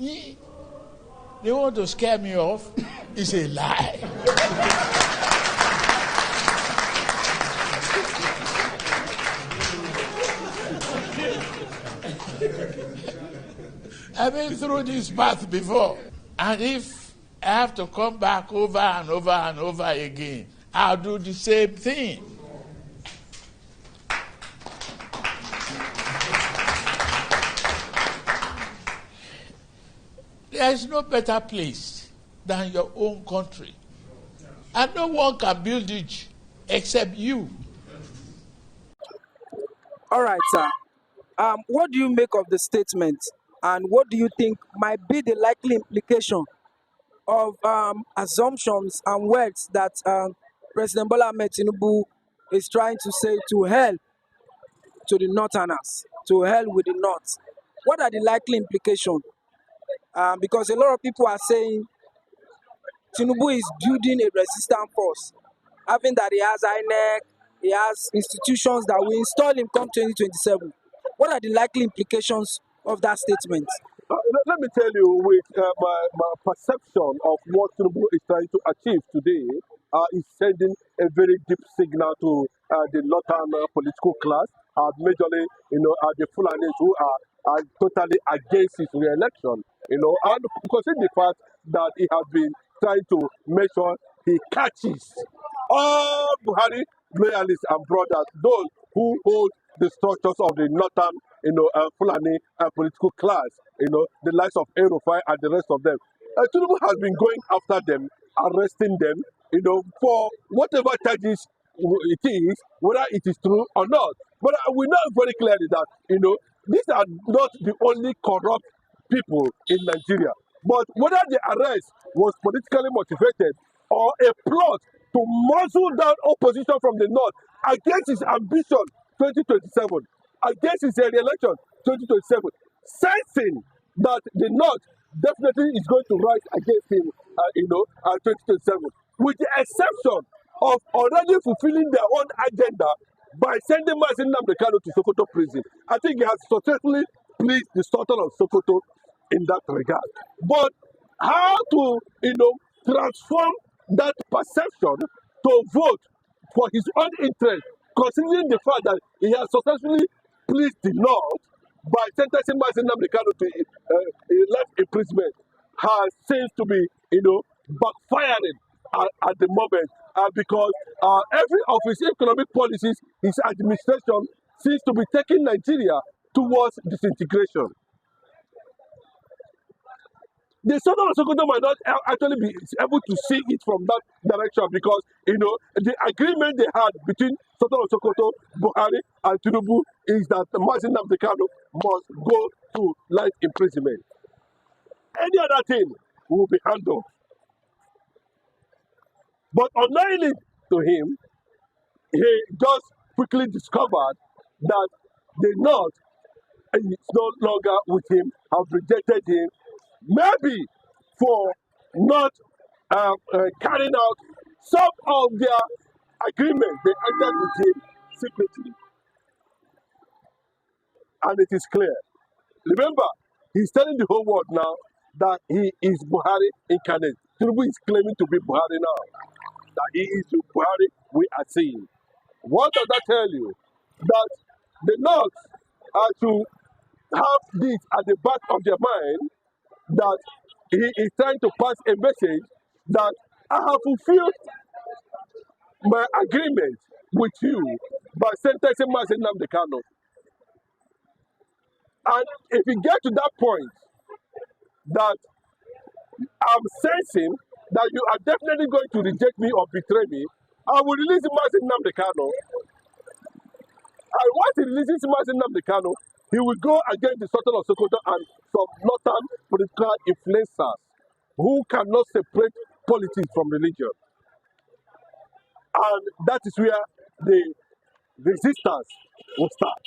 They want to scare me off. It's a lie. I've been through this path before. And if I have to come back over and over and over again, I'll do the same thing. There is no better place than your own country. And no one can build it except you. All right, sir. What do you make of the statement? And what do you think might be the likely implication of assumptions and words that President Bola Ahmed Tinubu is trying to say to hell to the Northerners, to hell with the North? What are the likely implications? Because a lot of people are saying Tinubu is building a resistant force, having that he has INEC, he has institutions that will install him come 2027. What are the likely implications of that statement? Let me tell you, with my perception of what Tinubu is trying to achieve today, is sending a very deep signal to the northern political class, majorly, the Fulani who are totally against his re-election, and considering the fact that he has been trying to make sure he catches all Buhari loyalists and brothers, those who hold the structures of the northern, Fulani political class, the likes of Erufai and the rest of them. Tinubu has been going after them, arresting them, for whatever charges it is, whether it is true or not. But we know very clearly that, these are not the only corrupt people in Nigeria. But whether the arrest was politically motivated or a plot to muzzle down opposition from the north against his ambition 2027, against his re-election 2027, sensing that the north definitely is going to rise against him, 2027, with the exception of already fulfilling their own agenda by sending Mazin Nnamdi Kanu to Sokoto prison. I think he has successfully pleased the Sultan of Sokoto in that regard. But how to, transform that perception to vote for his own interest, considering the fact that he has successfully pleased the North by sentencing Mazin Nnamdi Kanu to life imprisonment, seems to be, backfiring at the moment, because every of his economic policies, his administration seems to be taking Nigeria towards disintegration. The Sultan of Sokoto might not actually be able to see it from that direction, because the agreement they had between Sultan of Sokoto, Buhari, and Tinubu is that Mazin Nnamdi Kanu must go to life imprisonment. Any other thing will be handled. But unknowingly to him, he just quickly discovered that the North is no longer with him, have rejected him, maybe for not carrying out some of their agreements they entered with him secretly. And it is clear. Remember, he's telling the whole world now that he is Buhari incarnate. Tinubu is claiming to be Buhari now. That he is the Buhari we are seeing. What does that tell you? That the North are to have this at the back of their mind, that he is trying to pass a message that I have fulfilled my agreement with you by sentencing Mazin Nnamdi Kanu. And if we get to that point, that I'm sensing that you are definitely going to reject me or betray me, I will release Mazin Nnamdi Kanu. And once he releases Mazin Nnamdi Kanu, he will go against the Sultan of Sokoto and some northern political influencers who cannot separate politics from religion. And that is where the resistance will start.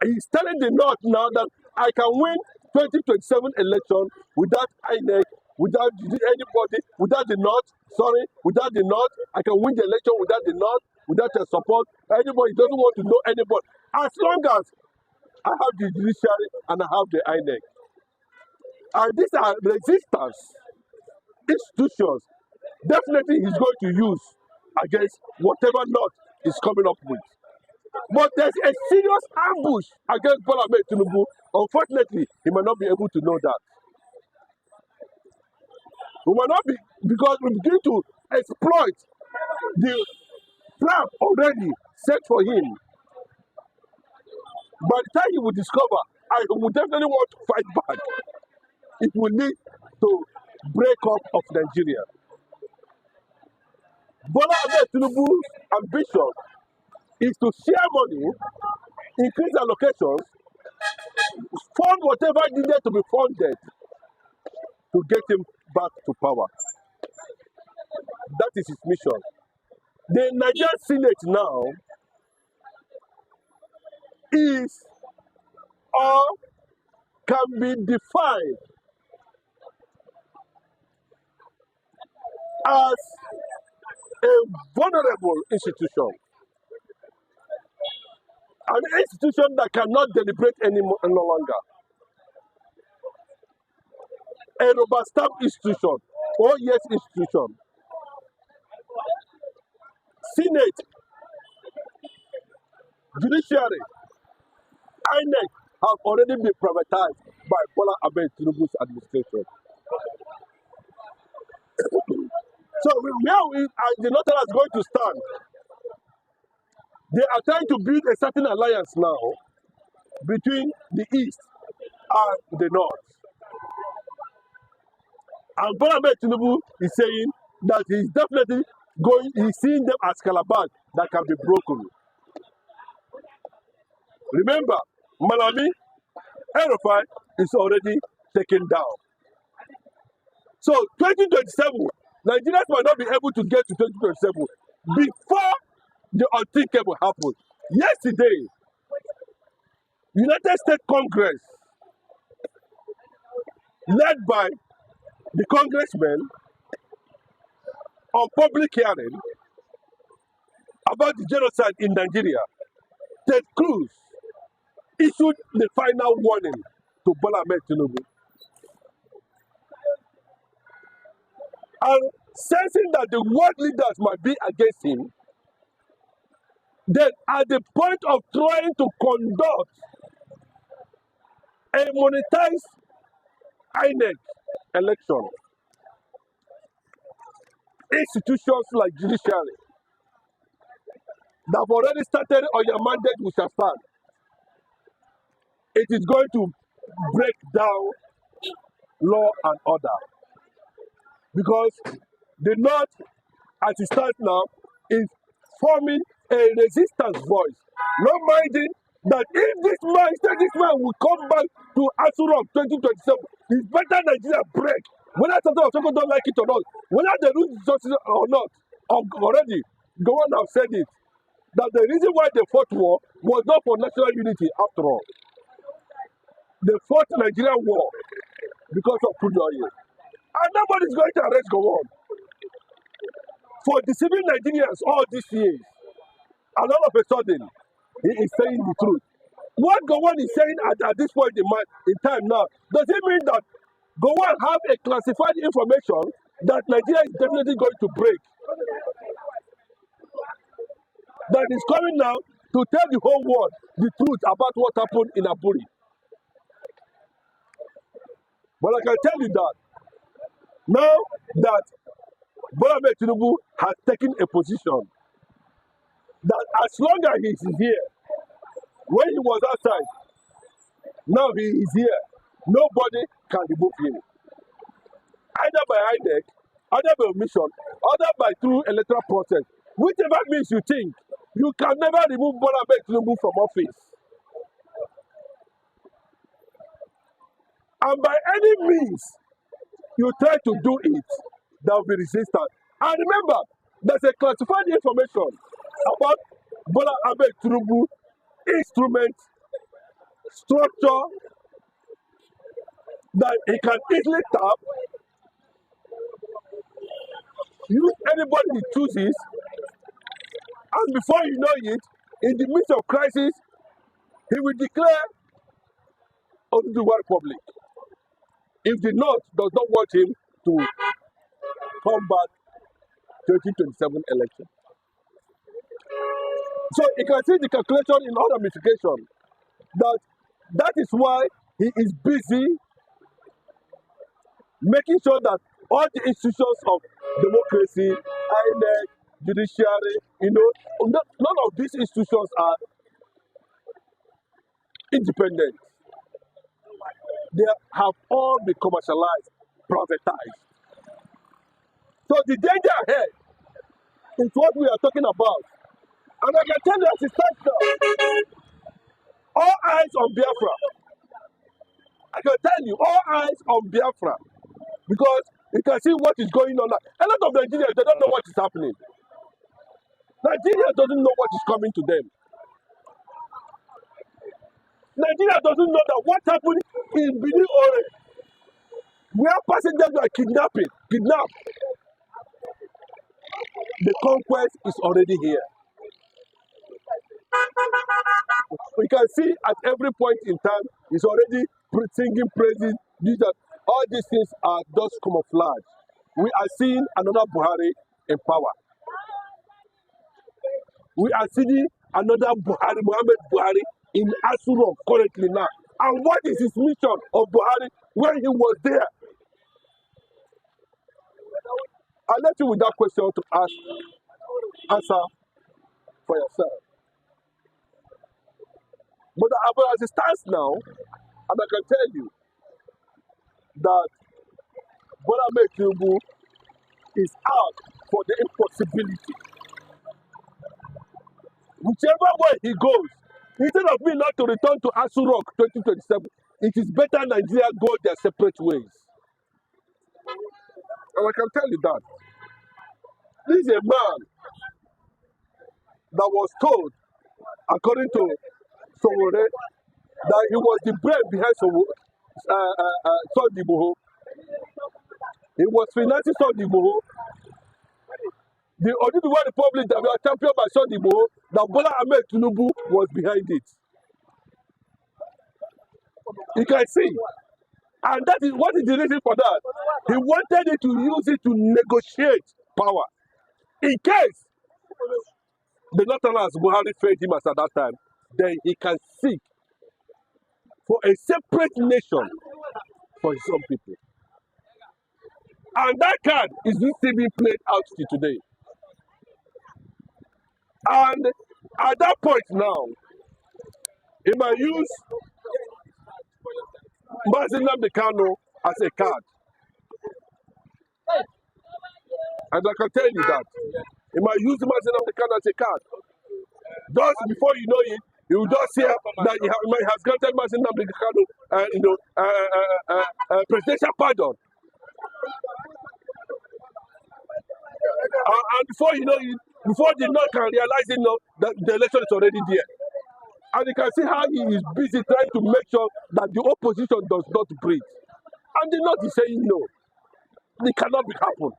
He's telling the North now that I can win 2027 election without INEC, without anybody, without the North, I can win the election without the North, without their support. Anybody doesn't want to know anybody. As long as I have the judiciary and I have the INEC. And these are resistance institutions definitely he's going to use against whatever North is coming up with. But there's a serious ambush against Bola Ahmed Tinubu. Unfortunately, he might not be able to know that. We might not be, because we begin to exploit the trap already set for him. By the time he will discover, I will definitely want to fight back. It will lead to break up of Nigeria. Bola Ahmed Tinubu's ambition is to share money, increase allocations, fund whatever needed to be funded to get him back to power. That is his mission. The Nigerian Senate now is or can be defined as a vulnerable institution. An institution that cannot deliberate no longer. A rubber stamp institution, or yes institution. Senate, judiciary, INEC have already been privatized by Bola Ahmed Tinubu's administration. So where the Northern is going to stand, they are trying to build a certain alliance now between the East and the North. And Bola Ahmed Tinubu is saying that he's definitely he's seeing them as calabash that can be broken. Remember, Malami, El-Rufai is already taken down. So 2027, Nigerians might not be able to get to 2027 before the unthinkable happened. Yesterday, United States Congress, led by the congressmen, on public hearing about the genocide in Nigeria, Ted Cruz issued the final warning to Bola Ahmed Tinubu. And sensing that the world leaders might be against him, then at the point of trying to conduct a monetized INEC election, institutions like judiciary that have already started on your mandate we shall stand. It is going to break down law and order. Because the North, as it stands now, is forming a resistance voice. Not minding that if this man will come back to Asura of 2027, it's better Nigeria break. Whether something don't like it or not, whether they lose resources or not, already, the one have said it, that the reason why they fought war was not for national unity after all. They fought Nigerian war because of crude oil. And nobody's going to arrest Gowon for deceiving Nigerians all these years. And all of a sudden, he is saying the truth. What Gowon is saying at this point in time now, does it mean that Gowon have a classified information that Nigeria is definitely going to break? That is coming now to tell the whole world the truth about what happened in Aburi. But I can tell you that now that Bola Ahmed Tinubu has taken a position that as long as he is here, when he was outside, now he is here, nobody can remove him. Either by INEC, either by omission, either by through electoral process. Whichever means you think, you can never remove Bola Ahmed Tinubu from office. And by any means you try to do it, there will be resistance. And remember, there's a classified information about Bola Ahmed Tinubu instrument, structure that he can easily tap, use anybody he chooses, and before you know it, in the midst of crisis, he will declare Oduduwa Republic. if the North does not want him to come back 2027 election. So you can see the calculation in all ramifications that is why he is busy making sure that all the institutions of democracy, INEC, judiciary, none of these institutions are independent. They have all been commercialized, privatized. So the danger ahead is what we are talking about. And I can tell you as it stands now, all eyes on Biafra. I can tell you, all eyes on Biafra. Because you can see what is going on now. A lot of Nigerians, they don't know what is happening. Nigeria doesn't know what is coming to them. Nigeria doesn't know that what happened in Benin Ore, where passengers were kidnapped. The conquest is already here. We can see at every point in time, it's already singing praises. All these things are just camouflage. We are seeing another Buhari in power. We are seeing another Buhari, Muhammad Buhari, in Asuro currently now. And what is his mission of Buhari when he was there? I'll let you with that question to answer for yourself. But as it stands now, and I can tell you that Bola Tinubu is out for the impossibility. Whichever way he goes, instead of me not to return to Asu Rock 2027, it is better Nigeria go their separate ways. And I can tell you that. This is a man that was told, according to Sowore, that he was the brain behind Sunday Igboho. He was financing Sunday Igboho. The Oduduwa Republic that were championed by Sunday Igboho, that Bola Ahmed Tinubu was behind it. You can see. And that is what is the reason for that. He wanted it to use it to negotiate power. In case the Northerners Buhari failed him at that time, then he can seek for a separate nation for his own people. And that card is still being played out to today. And at that point now, he might use Mazi Nnamdi Kanu as a card. And I can tell you that. He might use Mazi Nnamdi Kanu as a card. Just before you know it, you will just hear that he has granted Mazi Nnamdi Kanu presidential pardon. And before you know it, before the North can realize it, that the election is already there. And you can see how he is busy trying to make sure that the opposition does not breathe. And the North is saying no. It cannot be happened.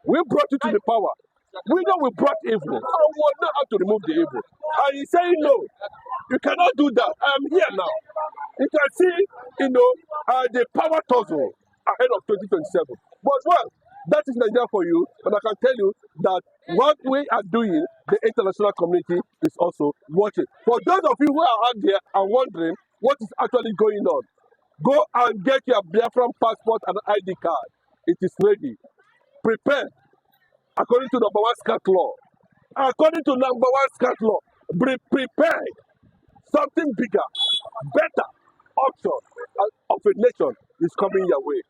We brought you to the power. We know we brought evil. And we know how to remove the evil. And he's saying no. You cannot do that. I am here now. You can see, the power tussle ahead of 2027. But well, that is Nigeria for you. But I can tell you that what we are doing, the international community is also watching. For those of you who are out there and wondering what is actually going on, go and get your Biafran passport and ID card. It is ready. Prepare. According to number 1 scat law. According to number 1 scat law, be prepared. Something bigger, better option of a nation is coming your way.